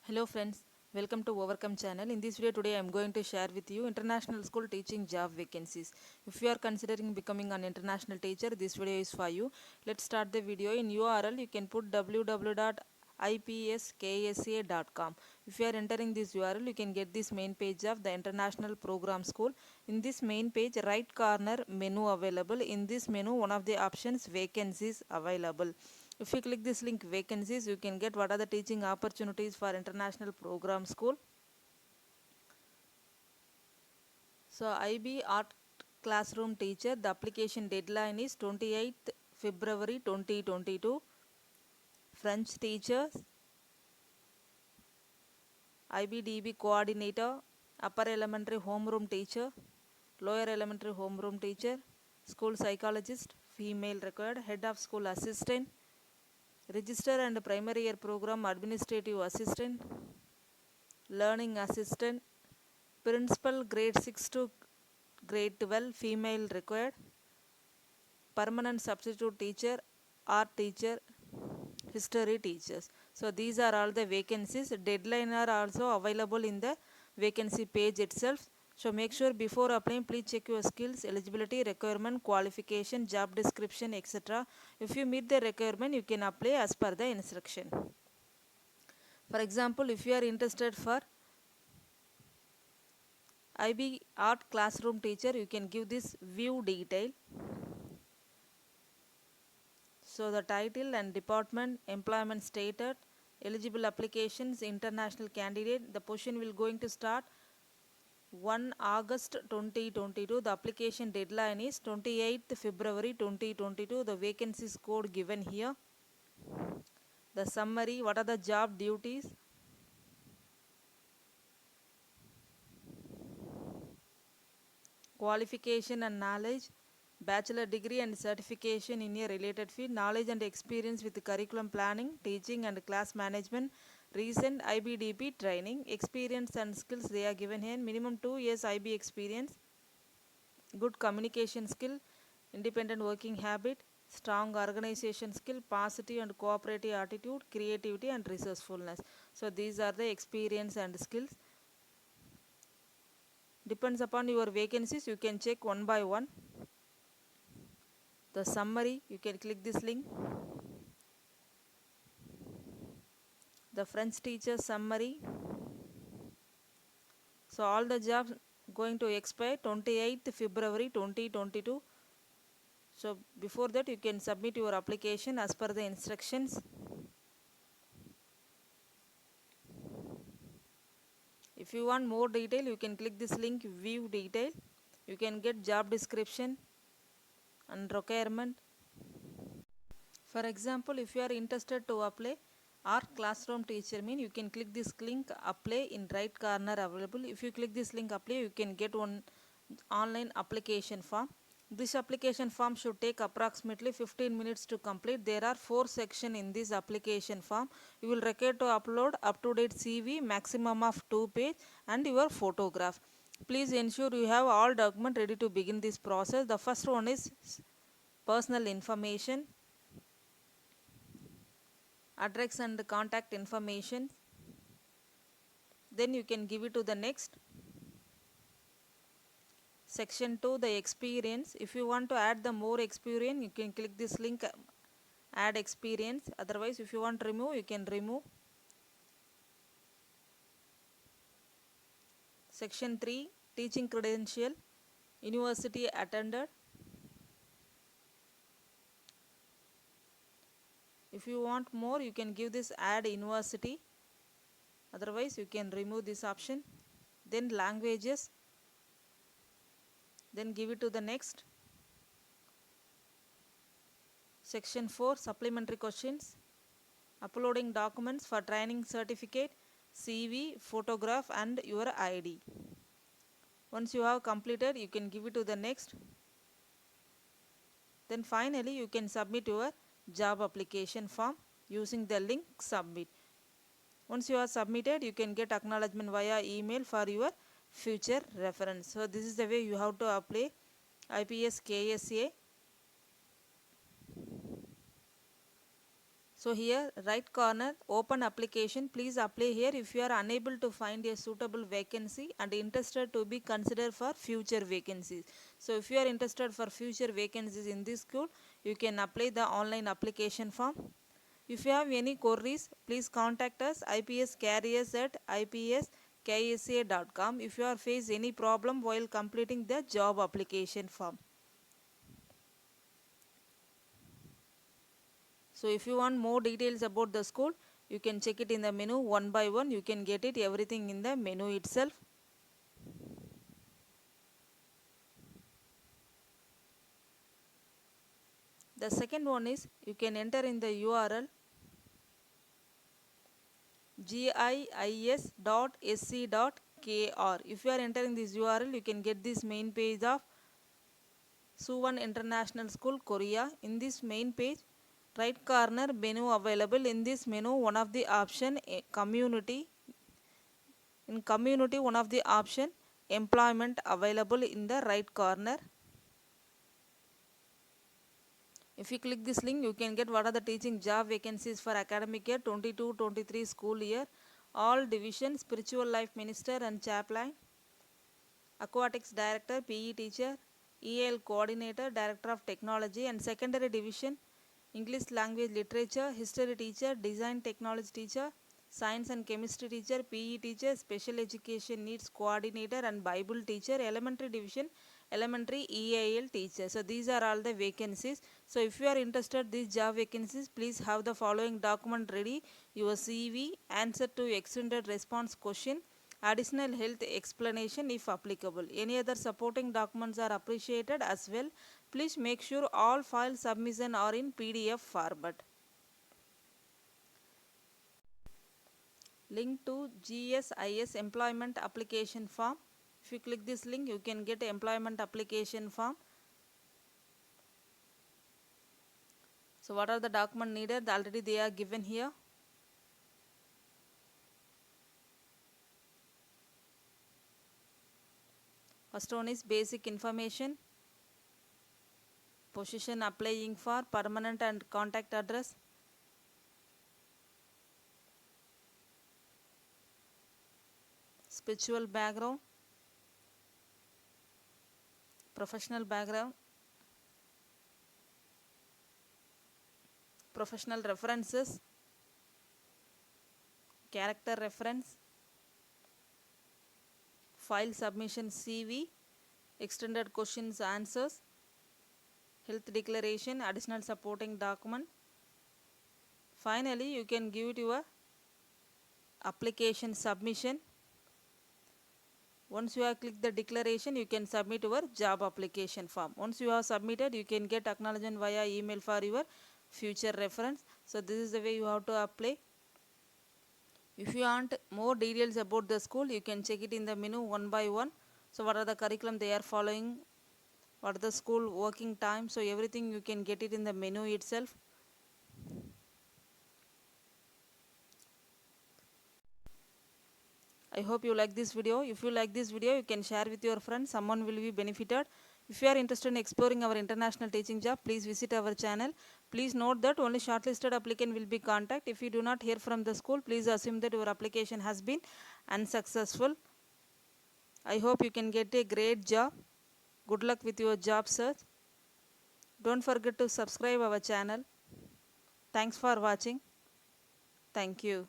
Hello friends, welcome to Overcome channel. In this video today I am going to share with you international school teaching job vacancies. If you are considering becoming an international teacher, this video is for you. Let's start the video. In URL you can put www.ipsksa.com. If you are entering this URL, you can get this main page of the International Program School. In this main page, right corner menu available. In this menu, one of the options vacancies available. If you click this link vacancies, you can get what are the teaching opportunities for International Program School. So IB Art Classroom Teacher, the application deadline is 28th February 2022. French teachers, IBDB coordinator, upper elementary homeroom teacher, lower elementary homeroom teacher, school psychologist, female required, head of school assistant, register and primary year program administrative assistant, learning assistant, principal grade 6 to grade 12 female required, permanent substitute teacher, art teacher, history teachers. So these are all the vacancies. Deadline are also available in the vacancy page itself. So make sure before applying, please check your skills, eligibility, requirement, qualification, job description, etc. If you meet the requirement, you can apply as per the instruction. For example, if you are interested for IB art classroom teacher, you can give this view detail. So the title and department, employment status, eligible applications, international candidate. The position will going to start 1 August 2022. The application deadline is 28th February 2022. The vacancies code given here. The summary, what are the job duties? Qualification and knowledge, bachelor degree and certification in a related field, knowledge and experience with curriculum planning, teaching and class management, recent IBDP training, experience and skills they are given here, minimum 2 years IB experience, good communication skill, independent working habit, strong organization skill, positive and cooperative attitude, creativity and resourcefulness. So these are the experience and skills. Depends upon your vacancies, you can check one by one. The summary, you can click this link. The French teacher summary. So all the jobs going to expire 28th February 2022. So before that you can submit your application as per the instructions. If you want more detail, you can click this link view detail. You can get job description and requirement. For example, if you are interested to apply art classroom teacher, you can click this link apply in right corner available. If you click this link apply, you can get one online application form. This application form should take approximately 15 minutes to complete. There are 4 sections in this application form. You will require to upload up-to-date CV, maximum of 2 pages, and your photograph. Please ensure you have all documents ready to begin this process. The first one is personal information, address and contact information. Then you can give it to the next. Section 2, the experience. If you want to add the more experience, you can click this link add experience. Otherwise, if you want to remove, you can remove. Section 3, teaching credential, university attended. If you want more, you can give this add university. Otherwise, you can remove this option. Then languages. Then give it to the next. Section 4, supplementary questions. Uploading documents for training certificate, CV, photograph and your ID. Once you have completed, you can give it to the next. Then finally, you can submit your job application form using the link submit. Once you are submitted, you can get acknowledgement via email for your future reference. So this is the way you have to apply IPS KSA. So here right corner open application, please apply here if you are unable to find a suitable vacancy and interested to be considered for future vacancies. So if you are interested for future vacancies in this school, you can apply the online application form. If you have any queries, please contact us ipscareers@ipsksa.com if you are face any problem while completing the job application form. So if you want more details about the school, you can check it in the menu one by one. You can get it everything in the menu itself. The second one is you can enter in the URL gis.sc.kr. If you are entering this URL, you can get this main page of Suwon International School, Korea. In this main page, right corner menu available. In this menu, one of the option community. In community, one of the option employment available in the right corner. If you click this link, you can get what are the teaching job vacancies for academic year 22-23 school year. All division, spiritual life minister and chaplain, aquatics director, PE teacher, EL coordinator, director of technology, and secondary division, English language literature, history teacher, design technology teacher, science and chemistry teacher, PE teacher, special education needs coordinator and Bible teacher, elementary division, elementary EAL teacher. So these are all the vacancies. So if you are interested these job vacancies, please have the following document ready: your CV, answer to extended response question, additional health explanation if applicable. Any other supporting documents are appreciated as well. Please make sure all file submission are in PDF format. Link to GSIS employment application form. If you click this link, you can get employment application form. So what are the documents needed? Already they are given here. First one is basic information, position applying for, permanent and contact address, spiritual background, professional background, professional references, character reference, file submission CV, extended questions answers, health declaration, additional supporting document. Finally, you can give it your application submission. Once you have clicked the declaration, you can submit your job application form. Once you have submitted, you can get acknowledgement via email for your future reference. So this is the way you have to apply. If you want more details about the school, you can check it in the menu one by one. So what are the curriculum they are following, what are the school working time, so everything you can get it in the menu itself. I hope you like this video. If you like this video, you can share with your friends. Someone will be benefited. If you are interested in exploring our international teaching job, please visit our channel. Please note that only shortlisted applicant will be contacted. If you do not hear from the school, please assume that your application has been unsuccessful. I hope you can get a great job. Good luck with your job search. Don't forget to subscribe our channel. Thanks for watching. Thank you.